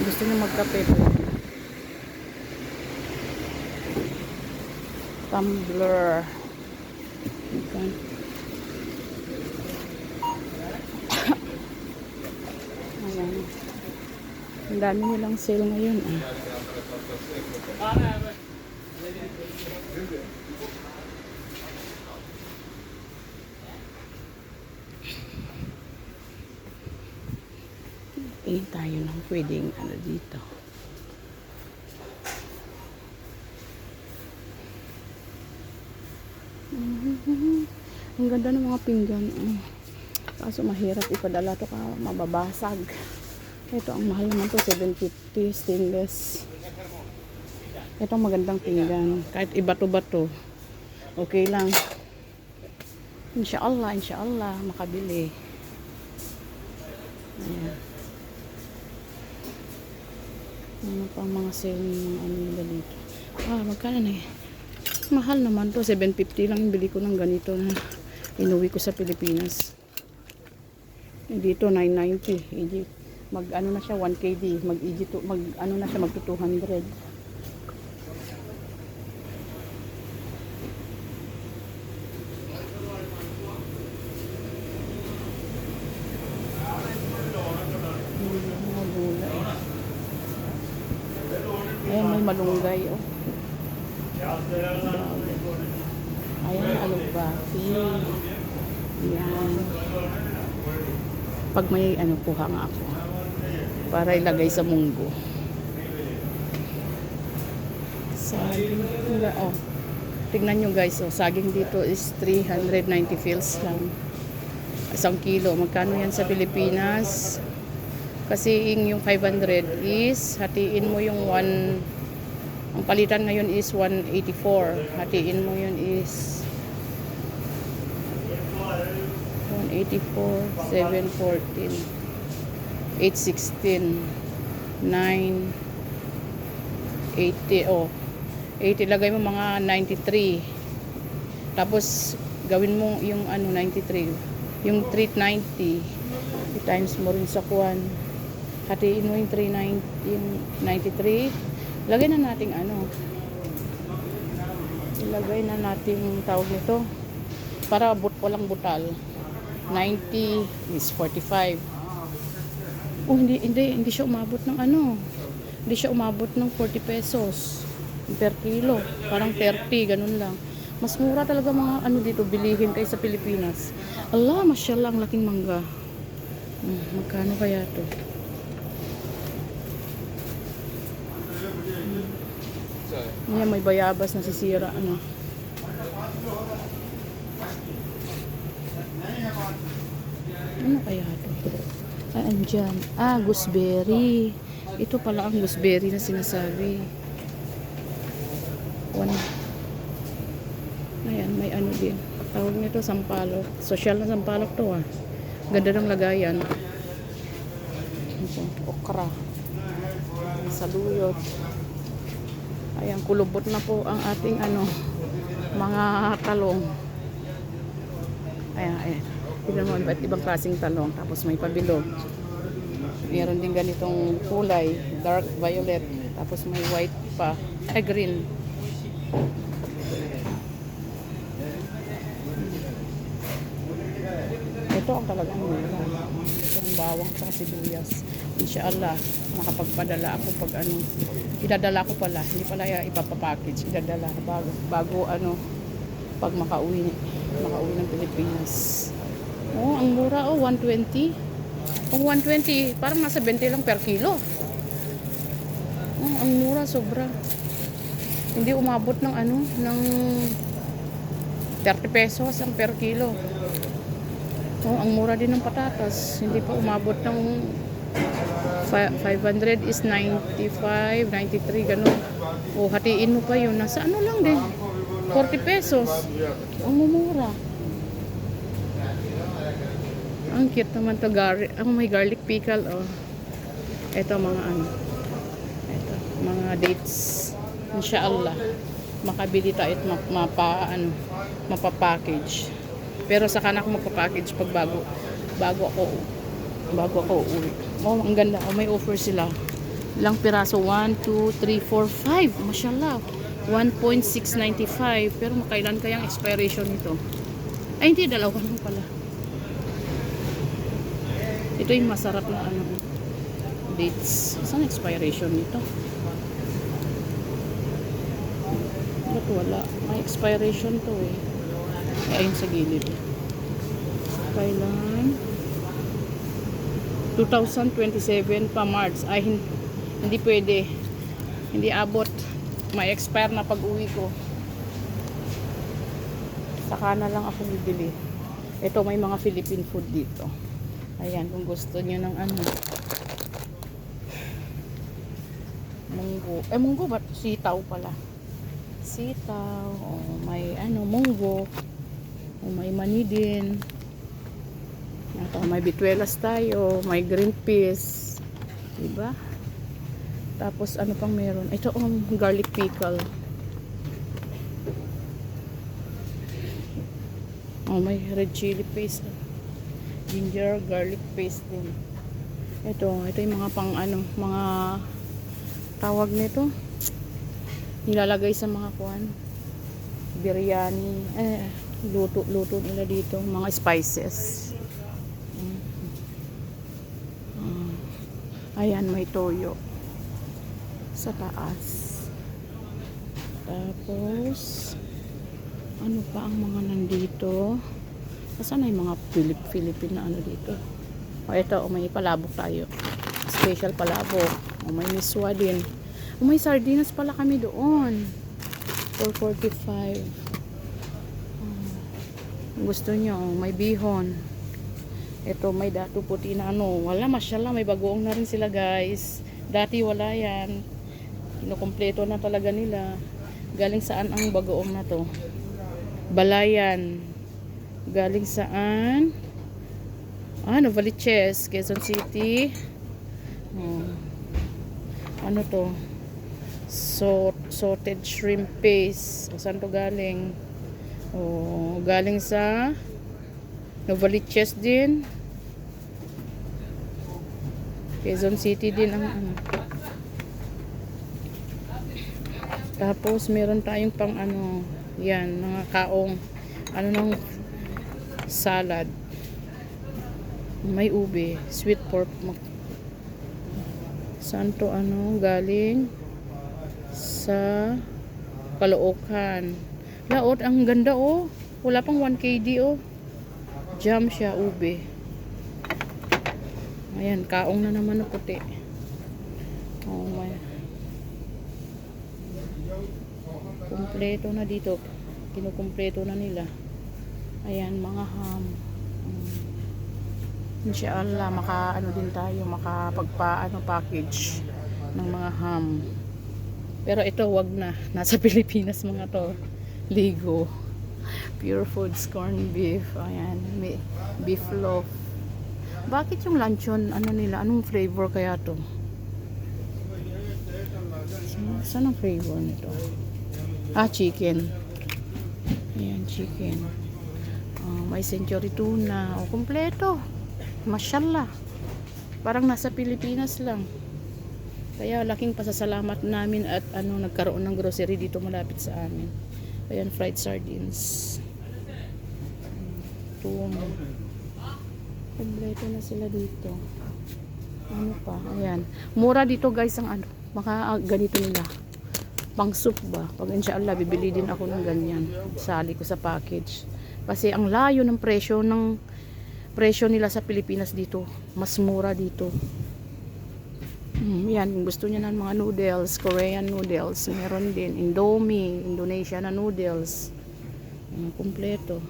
Gusto niyo magkape, pwede. Tumbler. Okay. Ayan. Ang dami nilang sale ngayon. Tingin tayo ng pwedeng ano dito. Ang ganda ng mga pinggan. Kaso mahirap ipadala to, mababasag. Ito ang mahal naman to, 750 stainless. Ito ang magandang pinggan. Kahit ibato-bato, okay lang. Inshallah, inshallah makabili. Ayan. Ano pa mga sale ng ano nila dito. Magkano na eh. Mahal naman to, 750 lang yung bili ko ng ganito na inuwi ko sa Pilipinas. Dito 990. Mag ano na siya 1 KD, mag ano na siya mag 200. Ayan, may malunggay, oh. Ayan, alubati. Ayan. Pag may ano, kuha nga ako. Para ilagay sa munggo. Saging. Oh. Tignan nyo guys, oh. Saging dito is 390 fils lang. 1 kilo. Magkano yan sa Pilipinas? Kasi yung 500 is, hatiin mo yung 1, ang palitan ngayon is 184. Hatiin mo yun is 184, 714, 816, 9, 80, oh. 80, lagay mo mga 93. Tapos, gawin mo yung ano, 93. Yung 390, i-times mo rin sa kuwan. Hatiin mo yung 390, yung 93. Lagay na nating ano. Ilagay na nating tawag nito. Para walang butal. 90 is 45. Oh, hindi siya umabot ng ano. Hindi siya umabot ng 40 pesos per kilo. Parang 30, ganun lang. Mas mura talaga mga ano dito bilihin kaysa Pilipinas. Allah, masyaallah, ang laking mangga. Magkano kaya to? Yan, may bayabas na sisira, ano. Ano kaya to? Andyan. Gooseberry. Ito pala ang gooseberry na sinasabi. Ayan, may ano din. Tawag nito, sampalok. Social na sampalok to, ah. Ganda ng lagayan. Ito, okra. Saluyot. Ayan, kulubot na po ang ating ano, mga talong. Ayan. Tignan mo, iba't ibang klaseng talong. Tapos may pabilog. Meron din ganitong kulay, dark violet. Tapos may white pa, green. Ito ang talagang mura. Itong bawang at sibuyas. Inshallah, makapagpadala ako pag ano. Idadala ko pala, hindi pala ipapapackage. Idadala bago ano, pag makauwi ng Pilipinas. Oh, ang mura, 120. Kung 120, parang nasa 20 lang per kilo. Oh, ang mura, sobra. Hindi umabot ng ano, ng 30 pesos ang per kilo. Oh, ang mura din ng patatas. Hindi pa umabot ng 500 is 95, 93, ganun. O, hatiin mo pa yun. Nasa ano lang din. 40 pesos. Ang mumura. Ang cute naman to. May garlic pickle. Oh. Ito mga ano. Ito, mga dates. Inshallah. Makabili tayo at mapapackage. Pero saka na ako magpa-package pag bago ako uuwi. Oh, ang ganda. Oh, may offer sila. Ilang piraso? 1, 2, 3, 4, 5. Mashallah. 1.695. Pero makailan kayang expiration nito? Ay, hindi. Dalawa lang pala. Ito yung masarap na ano. Dates. Saan expiration nito? Ba't wala? May expiration to eh. Ayun sa gilid. Kailan? 2027 pa March. Ay, hindi pwede. Hindi abot. May expire na pag uwi ko. Saka na lang ako bibili. Ito, may mga Philippine food dito. Ayan, kung gusto niyo ng ano. Munggo. Munggo ba? Sitaw pala. Sitaw. O, may ano, munggo. O, may mani din. Ito, may bituelas tayo. May green peas. Diba? Tapos, ano pang meron? Ito, garlic pickle. Oh, may red chili paste. Ginger, garlic paste din. Ito yung mga pang ano, mga tawag nito. Nilalagay sa mga kuan. Biryani. Luto nila dito. Mga spices. Ayan, may toyo. Sa taas. Tapos, ano pa ang mga nandito? Saan na yung mga Philippine na ano dito? O, ito, may palabok tayo. Special palabok. O, may miswa din. O, may sardinas pala kami doon. 445. Gusto nyo, may bihon. Ito, may dato puti na ano. Wala, mashallah, may bagoong na rin sila, guys. Dati wala yan. Kinukumpleto na talaga nila. Galing saan ang bagoong na to? Balayan. Galing saan? Novaliches, Quezon City. Ano to? Salted shrimp paste. Saan to galing? Galing sa Novaliches din. Quezon City din ang ano. Tapos meron tayong pang ano, yan, mga kaong ano ng salad. May ube, sweet pork. Saan to ano, galing sa Caloocan. Laot, ang ganda oh. Wala pang 1 KD oh. Jam siya, ube. Ayan, kaong na naman na puti. Oh my. Kumpleto na dito. Kinukumpleto na nila. Ayan, mga ham. Inshallah, ano din tayo, package ng mga ham. Pero ito, wag na. Nasa Pilipinas mga to. Ligo. Pure Foods corned beef. Ayan, may beef loaf. Bakit yung luncheon, ano nila, anong flavor kaya to? Saan ang flavor nito? Chicken. Ayan, chicken. May century tuna. Kompleto. Mashallah. Parang nasa Pilipinas lang. Kaya laking pasasalamat namin at nagkaroon ng grocery dito malapit sa amin. Ayan, fried sardines. Tuna. Kompleto na sila dito. Ano pa? Ayan. Mura dito guys ang mga ganito nila. Pang soup ba? Pag inshallah, bibili din ako ng ganyan. Sali ko sa package. Kasi ang layo ng presyo nila sa Pilipinas dito. Mas mura dito. Yan, kung gusto niya ng mga noodles, Korean noodles, meron din. Indomie, Indonesia na noodles. Kompleto.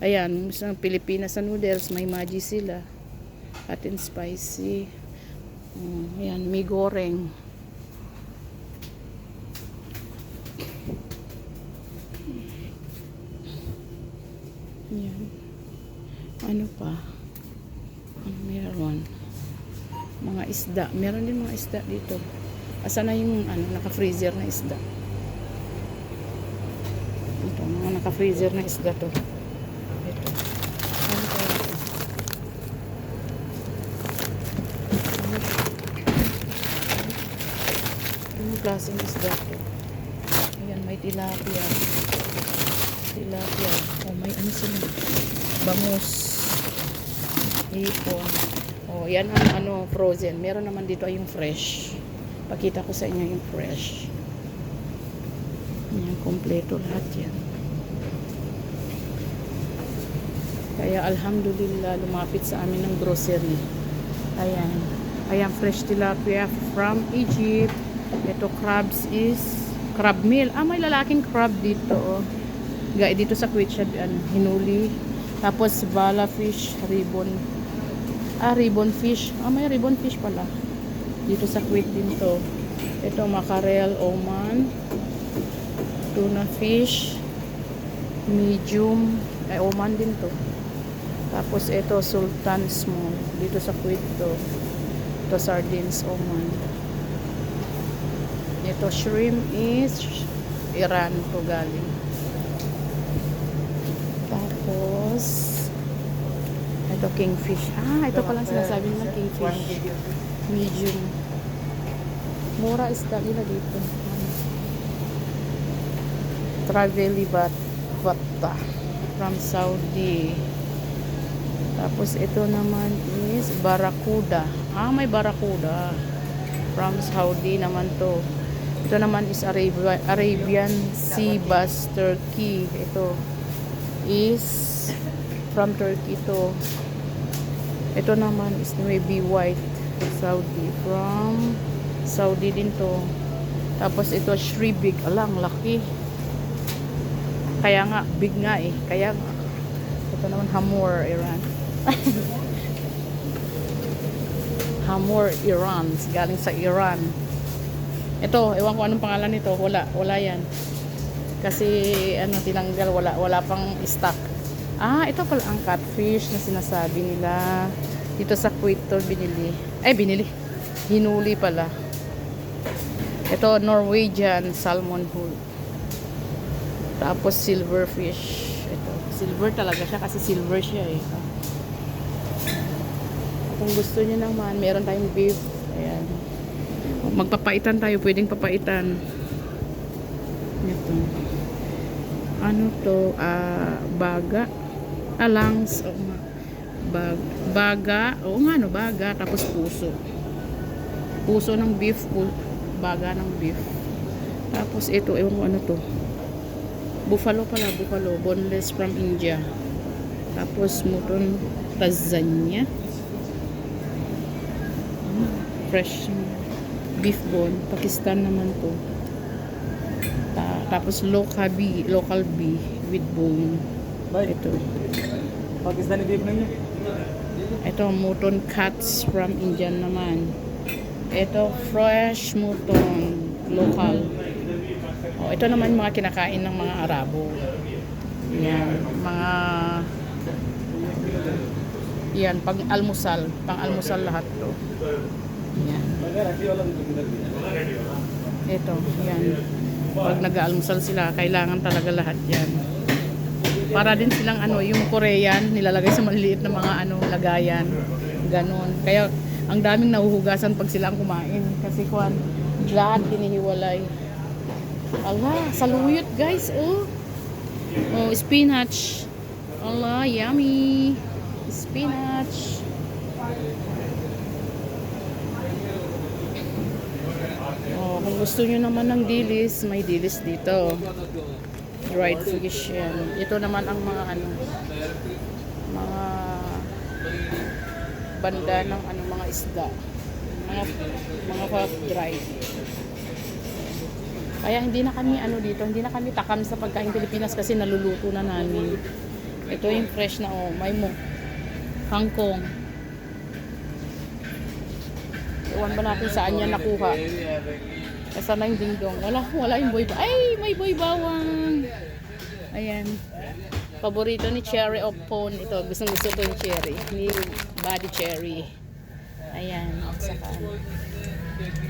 Ayan, sa Pilipinas na noodles, may Maggi sila. Hot and spicy. Ayan, may goreng. Yan. Ano pa? Meron. Mga isda. Meron din mga isda dito. Asa na yung naka-freezer na isda? Ito, mga naka-freezer na isda to. Ito. Ano kaya ito? klaseng isda to. Ayan, may tilapia. Tilapia. Oh, may ano sila. Bangus. Hipon. Oh, yan ang ano, frozen. Meron naman dito ay yung fresh. Pakita ko sa inyo yung fresh. Yan, kompleto lahat yan. Kaya alhamdulillah, lumapit sa amin ng grocery. Ayan. Ayan, fresh tilapia from Egypt. Ito, crabs is crab meal. Ah, may lalaking crab dito. Oh. Gaya dito sa Kuwait siya, hinuli. Tapos, bala fish, ribbon. Ah, ribbon fish. Ah, may ribbon fish pala. Dito sa Kuwait din to. Ito, mackerel, Oman. Tuna fish. Medium. Ay, Oman din to. Tapos, ito, sultan small. Dito sa Kuwait to. Ito, sardines, Oman. Ito, shrimp is Iran to galing. Tapos, ito, kingfish. Ah, ito palang sinasabi nila kingfish. Medium. Mura isda nila dito. Traveli Batta from Saudi. Tapos, ito naman is Barracuda. Ah, may Barracuda. From Saudi naman to. Ito naman is Arabian Sea Bass Turkey. Ito is from Turkey to. Ito naman is maybe white Saudi. From Saudi din to. Tapos ito shribig. Alang laki. Kaya nga big nga eh. Kaya nga. Ito naman hamor Iran. Hamor Iran. Galing sa Iran. Ito, ewan ko anong pangalan nito. Wala yan. Kasi ano tinanggal, wala pang stock. Ah, ito pala ang catfish na sinasabi nila. Dito sa Kuwait to binili. Hinuli pala. Ito Norwegian salmon hull. Tapos silverfish. Ito, silver talaga siya kasi silver siya eh. Kung gusto niyo naman, meron tayong beef. Ayan. Magpapaitan tayo, pwedeng papaitan. Ito. Ano to? Baga. Alangs. Baga. Oo nga, no, baga. Tapos puso. Puso ng beef. Baga ng beef. Tapos ito, ewan ko ano to. Buffalo pala, buffalo. Boneless from India. Tapos mutton lasagna. Fresh beef bone. Pakistan naman to. Tapos local bee with bone. Ito. Pakistani beef na yun. Ito mutton cuts from Indian naman. Ito fresh mutton local. Oh, ito naman mga kinakain ng mga Arabo. Yan, yan, pang-almusal lahat to. Yan. Ito, yan. Pag nag-aalmusal sila, kailangan talaga lahat yan. Para din silang yung Korean, nilalagay sa maliliit na mga lagayan. Ganon. Kaya, ang daming nahuhugasan pag sila ang kumain. Kasi lahat hinihiwalay. Allah, saluyot guys, oh. Oh, spinach. Allah, yummy. Spinach. Oh, kung gusto nyo naman ng dilis, may dilis dito. Dried fish yan. Ito naman ang mga mga banda ng mga isda. Mga dried. Kaya hindi na kami hindi na kami takam sa pagkain Pilipinas kasi naluluto na namin. Ito yung fresh na may kangkong. Iwan ba natin saan yan nakuha? Kasi na yung dingdong. Wala yung boy bawang. Ay, may boy bawang. Ayan. Paborito ni Cherry of Pone. Ito, gustong gusto ko yung cherry. Ni body cherry. Ayan. Saka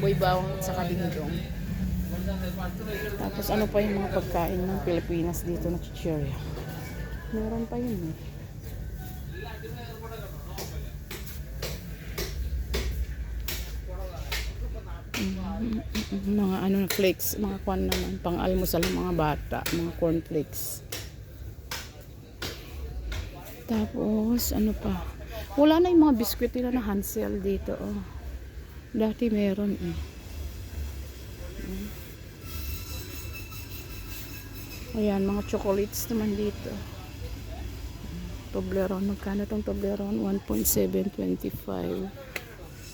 boy bawang at saka dingdong. Tapos ano pa yung mga pagkain ng Pilipinas dito na chichirya? Meron pa yun eh. Mga ano na flakes, mga kwan naman, pang almusal ng mga bata, mga cornflakes. Tapos, ano pa? Wala na yung mga biskwit nila na Hansel dito, oh. Dati meron, eh. Ayan, mga chocolates naman dito. Toblerone, magkano tong Toblerone? 1.725.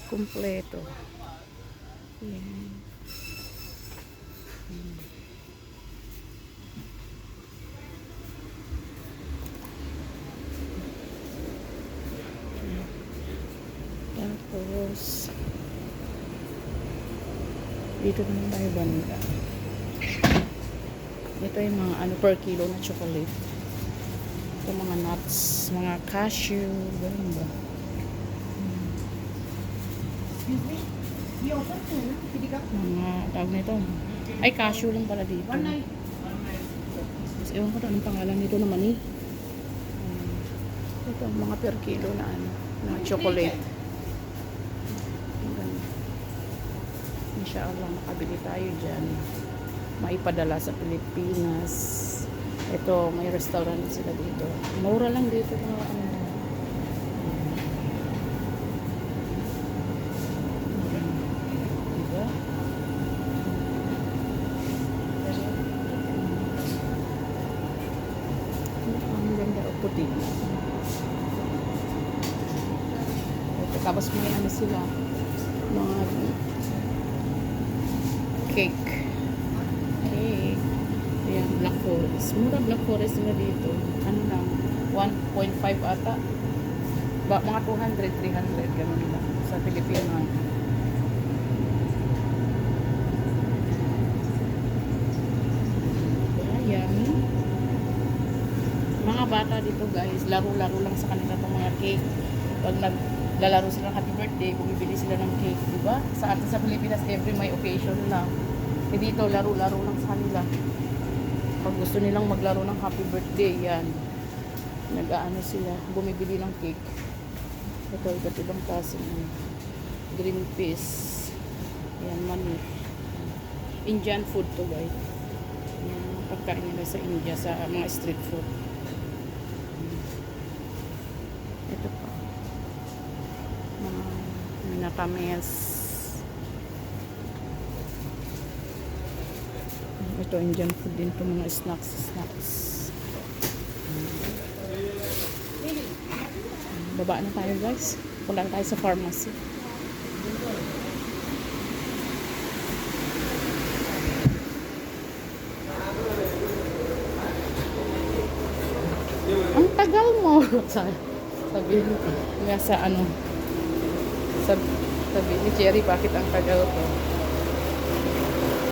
Kompleto. Ayan. Tapos, dito naman tayo banda. Ito yung mga ano per kilo na chocolate. Ito mga nuts, mga cashew, ganun ba? Mga tawag nito. Ay, cashew lang pala dito. Tapos, ewan ko na anong pangalan nito naman eh. Ito, mga per kilo na ano, na chocolate. Inshallah, makabili tayo dyan. Maipadala sa Pilipinas. Ito, may restaurant sila dito. Mura lang dito mga ano. Diba? Ang ganda o puti. Ito, tapos may ano sila. Mga cake. Ayan, Black Forest. Mura Black Forest nila dito. Ano lang, 1.5 ata. Mga 200, 300, ganun lang. Sa Pilipino. Ayan. Mga bata dito guys, laro-laro lang sa kanila itong mga cake. Pag naglalaro sila ng happy birthday, bumibili sila ng cake, di ba? Sa atin sa Pilipinas, every may occasion lang. E dito, laro-laro lang sa kanila. Pag gusto nilang maglaro ng happy birthday, yan. Nag-aano sila, bumibili ng cake. Ito, iba't ibang klase ng green peas. Yan, mani. Indian food to guys. Yan, pagkain nila sa India, sa mga street food. Ito pa. Mga minatames. Ito, Indian food din ito, mga snacks. Baba na tayo guys. Punta tayo sa pharmacy. Ang tagal mo. Sabi nga sa ano. Sabi ni Cherry, bakit ang tagal ko?